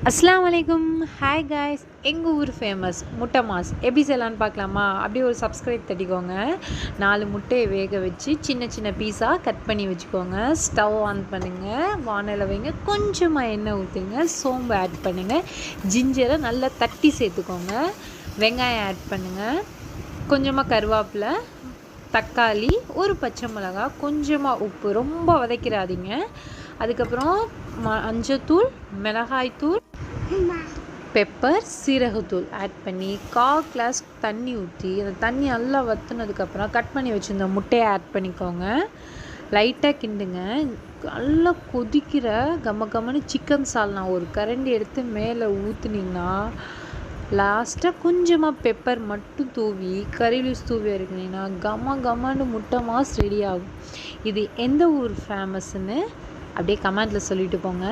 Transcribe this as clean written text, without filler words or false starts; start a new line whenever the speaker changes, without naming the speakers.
அஸ்ஸலாமு அலைக்கும். Hi guys, எங்கள் ஊர் ஃபேமஸ் முட்டை மாஸ் எப்படி செய்யலான்னு பார்க்கலாமா? அப்படியே ஒரு சப்ஸ்கிரைப் தட்டிக்கோங்க. 4 முட்டையை வேக வச்சு சின்ன சின்ன பீஸாக கட் பண்ணி வச்சுக்கோங்க. ஸ்டவ் ஆன் பண்ணுங்கள், வானலில் வைங்க, கொஞ்சமாக எண்ணெய் ஊற்றுங்க, சோம்பு ஆட் பண்ணுங்கள், ஜிஞ்சரை நல்லா தட்டி சேர்த்துக்கோங்க, வெங்காயம் ஆட் பண்ணுங்கள், கொஞ்சமாக கருவேப்பிலை, தக்காளி, ஒரு பச்சை மிளகாய், கொஞ்சமாக உப்பு, ரொம்ப வதக்கிறாதீங்க. அதுக்கப்புறம் மஞ்சத்தூள், மிளகாய்த்தூள், பெப்பர், சீரகத்தூள் ஆட் பண்ணி 1/4 கிளாஸ் தண்ணி ஊற்றி அந்த தண்ணி நல்லா வற்றினதுக்கப்புறம் கட் பண்ணி வச்சுருந்த முட்டையை ஆட் பண்ணிக்கோங்க. லைட்டாக கிண்டுங்க. நல்லா கொதிக்கிற கம்மன்னு சிக்கன் சால்னா ஒரு கரண்டி எடுத்து மேலே ஊற்றுனீங்கன்னா, லாஸ்ட்டாக கொஞ்சமாக பெப்பர் மட்டும் தூவி கறி லீவ்ஸ் தூவி இறக்குனீங்கன்னா கம்மன்னு முட்டை மாஸ் ரெடி ஆகும். இது எந்த ஊர் ஃபேமஸ்ன்னு அப்படியே கமெண்ட்டில் சொல்லிட்டு போங்க.